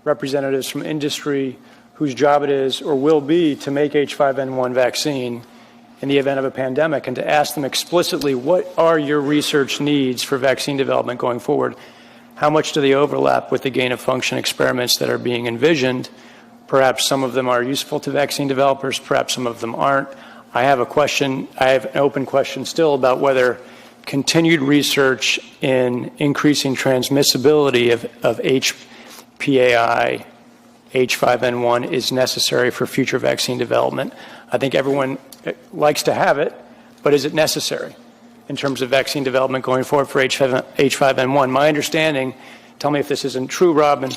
representatives from industry whose job it is or will be to make H5N1 vaccine in the event of a pandemic, and to ask them explicitly, what are your research needs for vaccine development going forward? How much do they overlap with the gain-of-function experiments that are being envisioned? Perhaps some of them are useful to vaccine developers, perhaps some of them aren't. I have an open question still about whether continued research in increasing transmissibility of HPAI, H5N1 is necessary for future vaccine development. I think everyone likes to have it, but is it necessary in terms of vaccine development going forward for H5N1? My understanding, tell me if this isn't true, Robin,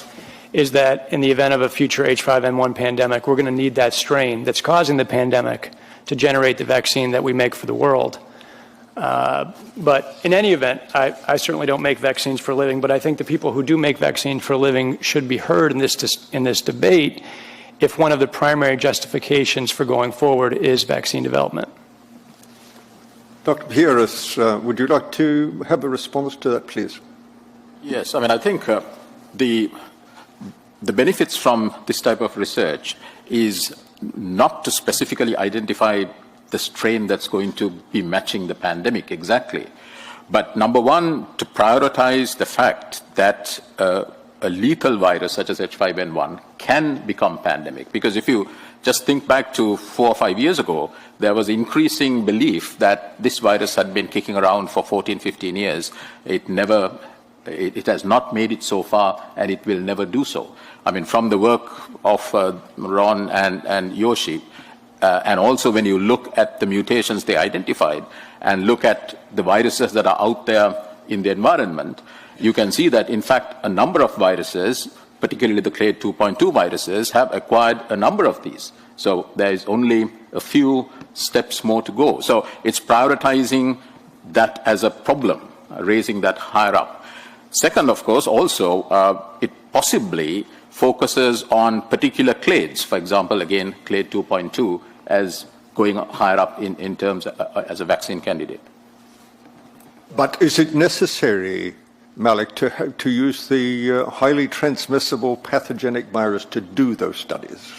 is that in the event of a future H5N1 pandemic, we're going to need that strain that's causing the pandemic to generate the vaccine that we make for the world. But in any event, I certainly don't make vaccines for a living, but I think the people who do make vaccines for a living should be heard in this debate if one of the primary justifications for going forward is vaccine development. Dr. Pieris, would you like to have a response to that, please? Yes, I mean, I think the benefits from this type of research is not to specifically identify the strain that's going to be matching the pandemic exactly, but number one, to prioritize the fact that a lethal virus such as H5N1 can become pandemic. Because if you just think back to 4 or 5 years ago, there was increasing belief that this virus had been kicking around for 14, 15 years. It has not made it so far, and it will never do so. I mean, from the work of Ron and Yoshi, and also when you look at the mutations they identified and look at the viruses that are out there in the environment, you can see that, in fact, a number of viruses, particularly the clade 2.2 viruses, have acquired a number of these. So there is only a few steps more to go. So it's prioritizing that as a problem, raising that higher up. Second, of course, also, it possibly focuses on particular clades. For example, again, clade 2.2 as going higher up in terms as a vaccine candidate. But is it necessary, Malik, to use the highly transmissible pathogenic virus to do those studies?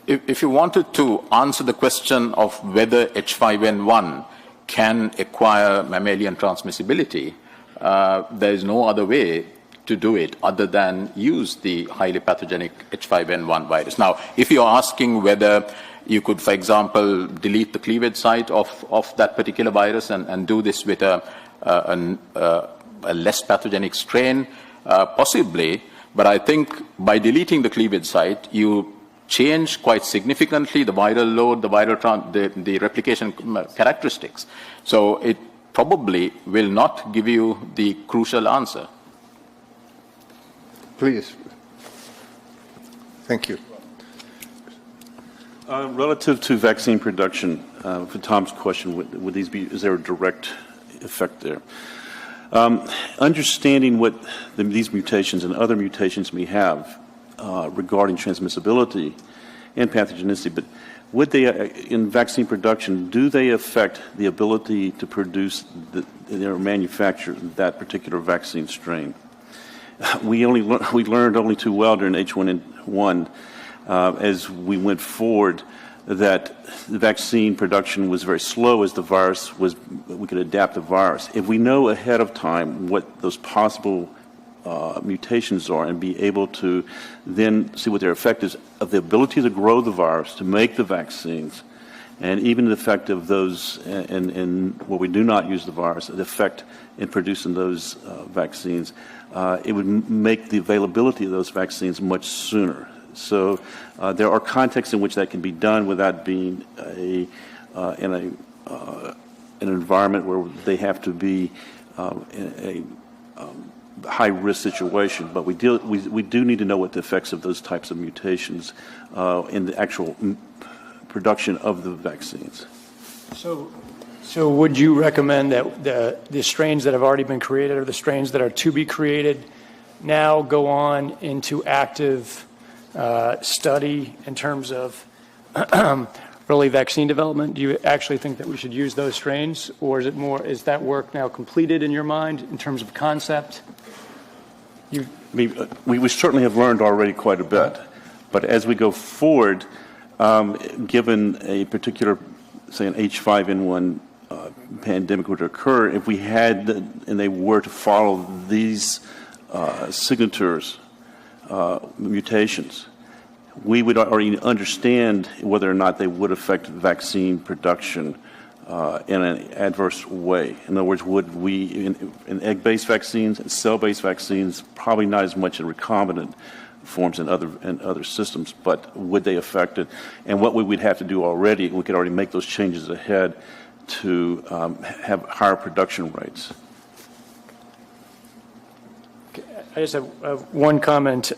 If you wanted to answer the question of whether H5N1 can acquire mammalian transmissibility, there is no other way to do it other than use the highly pathogenic H5N1 virus. Now, if you're asking whether you could, for example, delete the cleavage site of that particular virus and do this with a less pathogenic strain, possibly, but I think by deleting the cleavage site, you change quite significantly the viral load, the replication characteristics. So it probably will not give you the crucial answer. Please. Thank you. Relative to vaccine production, for Tom's question, would these be, is there a direct effect there? Understanding what these mutations and other mutations may have regarding transmissibility and pathogenicity, but would they, in vaccine production, do they affect the ability to produce or manufacture that particular vaccine strain? We learned only too well during H1N1 as we went forward that the vaccine production was very slow as the virus was, we could adapt the virus. If we know ahead of time what those possible mutations are and be able to then see what their effect is of the ability to grow the virus, to make the vaccines, and even the effect of those in where we do not use the virus, the effect in producing those vaccines, it would make the availability of those vaccines much sooner. So there are contexts in which that can be done without being in an environment where they have to be in a high-risk situation. But we do need to know what the effects of those types of mutations in the actual production of the vaccines. So would you recommend that the strains that have already been created or the strains that are to be created now go on into active study in terms of early vaccine development? Do you actually think that we should use those strains, or is that work now completed in your mind in terms of concept? You, I mean, we certainly have learned already quite a bit, but as we go forward, given a particular, say, an H5N1 pandemic would occur, if we had, and they were to follow these signatures, mutations, we would already understand whether or not they would affect vaccine production in an adverse way. In other words, would we, in egg-based vaccines and cell-based vaccines, probably not as much in recombinant forms in other systems, but would they affect it? And what we would have to do already, we could already make those changes ahead to have higher production rates. I just have one comment.